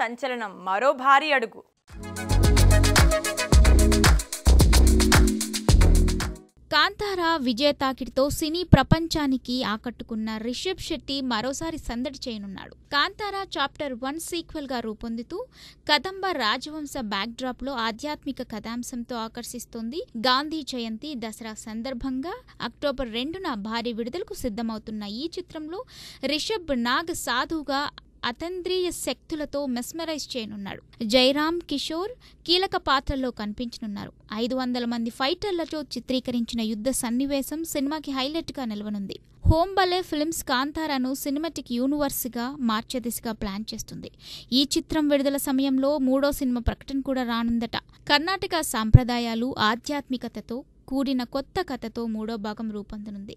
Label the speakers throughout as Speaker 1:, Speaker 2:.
Speaker 1: సంచలనం మరో భారీ అడుగు.
Speaker 2: కాంతారా విజయ తాకిడితో సినీ ప్రపంచానికి ఆకట్టుకున్న రిషబ్ శెట్టి మరోసారి సందడి చేయనున్నాడు. కాంతారా చాప్టర్ 1 సీక్వెల్ గా రూపొందుతూ కదంబ రాజవంశ బ్యాక్డ్రాప్ లో ఆధ్యాత్మిక కథాంశంతో ఆకర్షిస్తోంది. గాంధీ జయంతి దసరా సందర్భంగా అక్టోబర్ 2న భారీ విడుదలకు సిద్ధమవుతున్న ఈ చిత్రంలో రిషబ్ నాగ్ సాధువుగా అతంద్రియ శక్తులతో మెస్మరైజ్ చేయనున్నాడు. జైరామ్ కిషోర్ కీలక పాత్రల్లో కనిపించనున్నారు. 500 మంది ఫైటర్లతో చిత్రీకరించిన యుద్ధ సన్నివేశం సినిమాకి హైలైట్ గా నిలవనుంది. హోంబలే ఫిల్మ్స్ కాంతారాను సినిమాటిక్ యూనివర్స్ గా మార్చే దిశగా ప్లాన్ చేస్తుంది. ఈ చిత్రం విడుదల సమయంలో 3వ సినిమా ప్రకటన కూడా రానుందట. కర్ణాటక సాంప్రదాయాలు ఆధ్యాత్మికతతో కూడిన కొత్త కథతో 3వ భాగం రూపొందనుంది.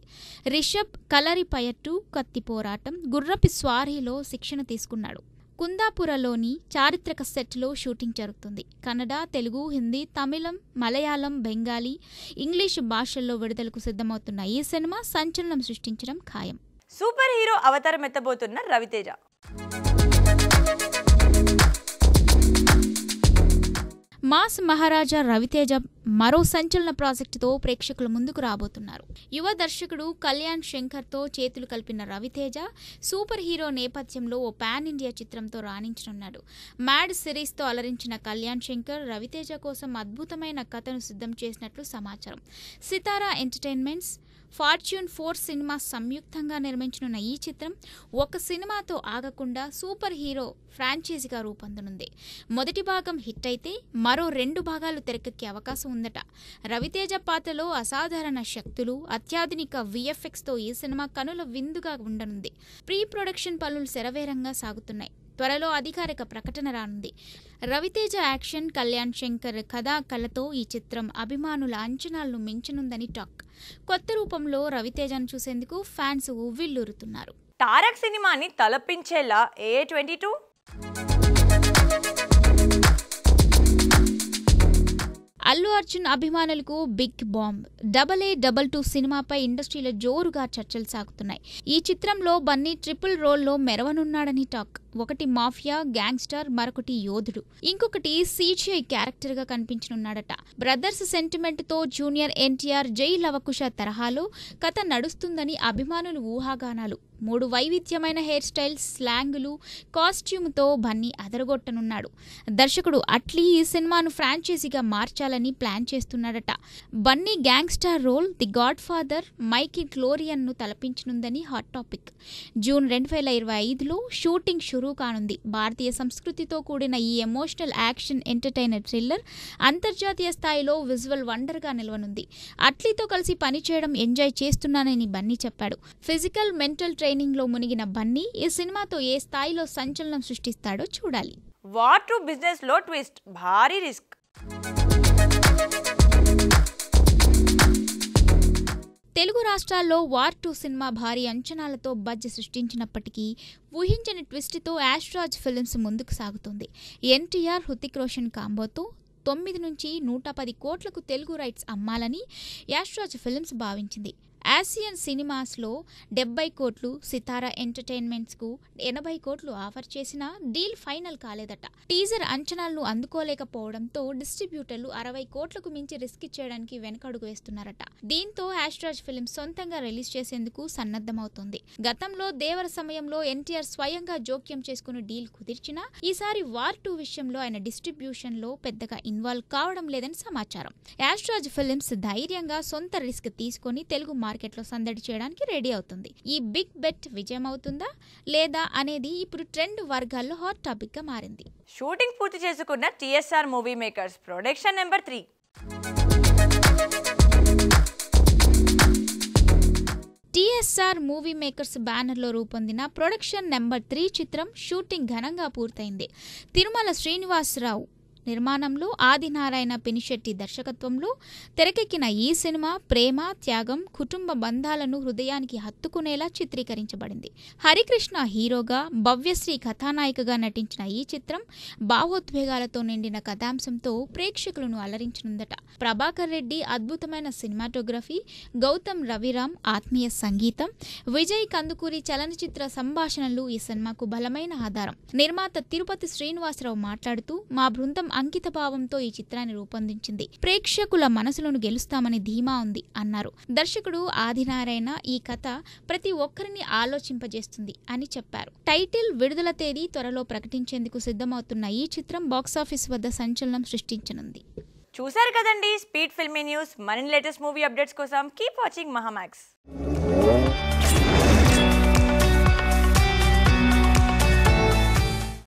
Speaker 2: రిషబ్ కలరి పయట్టు, కత్తి పోరాటం, గుర్రపి స్వారీలో శిక్షణ తీసుకున్నాడు. కుందాపురలోని చారిత్రక సెట్లో షూటింగ్ జరుగుతుంది. కన్నడ, తెలుగు, హిందీ, తమిళం, మలయాళం, బెంగాలీ, ఇంగ్లీష్ భాషల్లో విడుదలకు సిద్ధమవుతున్న ఈ సినిమా సంచలనం సృష్టించడం ఖాయం.
Speaker 1: సూపర్ హీరో అవతారం ఎత్తబోతున్న రవితేజ.
Speaker 2: మాస్ మహారాజా రవితేజ మరో సంచలన ప్రాజెక్టుతో ప్రేక్షకుల ముందుకు రాబోతున్నారు. యువ దర్శకుడు కళ్యాణ్ శంకర్తో చేతులు కలిపిన రవితేజ సూపర్ హీరో నేపథ్యంలో ఓ పాన్ ఇండియా చిత్రంతో రాణించనున్నాడు. మ్యాడ్ సిరీస్తో అలరించిన కళ్యాణ్ శంకర్ రవితేజ కోసం అద్భుతమైన కథను సిద్ధం చేసినట్లు సమాచారం. సితారా ఎంటర్టైన్మెంట్స్, ఫార్చ్యూన్ 4 సినిమా సంయుక్తంగా నిర్మించనున్న ఈ చిత్రం ఒక సినిమాతో ఆగకుండా సూపర్ హీరో ఫ్రాంచైజీగా రూపొందనుంది. మొదటి భాగం హిట్ అయితే మరో 2 భాగాలు తెరకెక్కే అవకాశం ఉందట. రవితేజ పాత్రలో అసాధారణ శక్తులు, అత్యాధునిక విఎఫ్ఎక్స్తో ఈ సినిమా కనుల విందుగా ఉండనుంది. ప్రీ ప్రొడక్షన్ పనులు శరవేగంగా సాగుతున్నాయి. త్వరలో అధికారిక ప్రకటన రానుంది. రవితేజ యాక్షన్, కళ్యాణ్ శంకర్ కథా కళతో ఈ చిత్రం అభిమానుల అంచనాలను మించనుందని టాక్. కొత్త రూపంలో రవితేజను చూసేందుకు ఫ్యాన్స్ ఉవ్విళ్లూరుతున్నారు.
Speaker 1: తారక్ సినిమాని తలపించేలా A22
Speaker 2: అల్లు అర్జున్ అభిమానులకు బిగ్ బాంబ్. AA22 సినిమాపై ఇండస్ట్రీలో జోరుగా చర్చలు సాగుతున్నాయి. ఈ చిత్రంలో బన్నీ ట్రిపుల్ రోల్లో మెరవనున్నాడని టాక్. ఒకటి మాఫియా గ్యాంగ్స్టర్, మరొకటి యోధుడు, ఇంకొకటి CGI క్యారెక్టర్ గా కనిపించనున్నాడట. బ్రదర్స్ సెంటిమెంట్ తో జూనియర్ ఎన్టీఆర్ జై లవకుశ తరహాలో కథ నడుస్తుందని అభిమానులు ఊహాగానాలు. 3 వైవిధ్యమైన హెయిర్ స్టైల్స్, స్లాంగులు, కాస్ట్యూమ్తో బన్నీ అదరగొట్టనున్నాడు. దర్శకుడు అట్లీ ఈ సినిమాను ఫ్రాంచైజీగా మార్చాలని ప్లాన్ చేస్తున్నాడట. Bunny gangster role The Godfather Mikey గ్లోరియన్ ను తలపించనుందని హాట్ టాపిక్. జూన్ 2025లో షూటింగ్ షురూ కానుంది. భారతీయ సంస్కృతితో కూడిన ఈ ఎమోషనల్ యాక్షన్ ఎంటర్టైనర్ థ్రిల్లర్ అంతర్జాతీయ స్థాయిలో విజువల్ వండర్ గా నిలవనుంది. అట్లీతో కలిసి పనిచేయడం ఎంజాయ్ చేస్తున్నానని బన్నీ చెప్పాడు. ఫిజికల్, మెంటల్ ట్రైనింగ్ లో మునిగిన బన్నీ ఈ సినిమాతో ఏ స్థాయిలో సంచలనం సృష్టిస్తాడో చూడాలి.
Speaker 1: వార్ 2 బిజినెస్ లో ట్విస్ట్, భారీ రిస్క్.
Speaker 2: తెలుగు రాష్ట్రాల్లో వార్ 2 సినిమా భారీ అంచనాలతో బజ్ సృష్టించినప్పటికీ ఊహించని ట్విస్ట్తో యాష్రాజ్ ఫిల్మ్స్ ముందుకు సాగుతుంది. ఎన్టీఆర్, హృతిక్ రోషన్ కాంబోతో 9 నుంచి 110 కోట్లకు తెలుగు రైట్స్ అమ్మాలని యాష్రాజ్ ఫిల్మ్స్ భావించింది. ఆసియన్ సినిమాస్లో 70 కోట్లు, సితారా ఎంటర్టైన్మెంట్స్కు 80 కోట్లు ఆఫర్ చేసినా డీల్ ఫైనల్ కాలేదట. టీజర్ అంచనాలను అందుకోలేకపోవడంతో డిస్ట్రిబ్యూటర్లు 60 కోట్లకు మించి రిస్క్ ఇచ్చేయడానికి వెనకడుగు వేస్తున్నారట. దీంతో యాష్రాజ్ ఫిల్మ్స్ సొంతంగా రిలీజ్ చేసేందుకు సన్నద్ధమవుతోంది. గతంలో దేవర సమయంలో ఎన్టీఆర్ స్వయంగా జోక్యం చేసుకుని డీల్ కుదిర్చినా ఈసారి వార్ 2 విషయంలో ఆయన డిస్ట్రిబ్యూషన్లో పెద్దగా ఇన్వాల్వ్ కావడం లేదని సమాచారం. యాష్రాజ్ ఫిల్మ్స్ ధైర్యంగా సొంత రిస్క్ తీసుకొని తెలుగు మార్కెట్లో సందడి చేయడానికి రెడీ అవుతుంది. ఈ బిగ్ బెట్ విజయం అవుతుందా లేదా అనేది ఇప్పుడు ట్రెండ్ వర్గాల్లో హాట్ టాపిక్ గా మారింది.
Speaker 1: షూటింగ్ పూర్తి చేసుకున్న TSR movie makers production number 3.
Speaker 2: TSR movie makers బ్యానర్లో రూపొందిన ప్రొడక్షన్ నెంబర్ 3 చిత్రం షూటింగ్ ఘనంగా పూర్తయింది. తిరుమల శ్రీనివాసరావు నిర్మాణంలో ఆదినారాయణ పినిశెట్టి దర్శకత్వంలో తెరకెక్కిన ఈ సినిమా ప్రేమ, త్యాగం, కుటుంబ బంధాలను హృదయానికి హత్తుకునేలా చిత్రీకరించబడింది. హరికృష్ణ హీరోగా, భవ్యశ్రీ కథానాయికగా నటించిన ఈ చిత్రం భావోద్వేగాలతో నిండిన కథాంశంతో ప్రేక్షకులను అలరించనుందట. ప్రభాకర్ రెడ్డి అద్భుతమైన సినిమాటోగ్రఫీ, గౌతమ్ రవిరామ్ ఆత్మీయ సంగీతం, విజయ్ కందుకూరి చలనచిత్ర సంభాషణలు ఈ సినిమాకు బలమైన ఆధారం. నిర్మాత తిరుపతి శ్రీనివాసరావు మాట్లాడుతూ, మా బృందం అంకిత భావంతో ఈ చిత్రాన్ని రూపొందించింది. ప్రేక్షకుల మనసులను గెలుస్తామని ధీమా ఉంది అన్నారు. దర్శకుడు ఆదినారాయణ ఈ కథ ప్రతి ఒక్కరిని ఆలోచింపజేస్తుంది అని చెప్పారు. టైటిల్, విడుదల తేదీ త్వరలో ప్రకటించేందుకు సిద్ధమవుతున్న ఈ చిత్రం బాక్సాఫీస్ వద్ద సంచలనం సృష్టించనుంది.
Speaker 1: చూశారు కదండి స్పీడ్ ఫిల్మీ న్యూస్. మరిన్ని లేటెస్ట్ మూవీ అప్డేట్స్ కోసం కీప్ వాచింగ్ మహామాక్స్.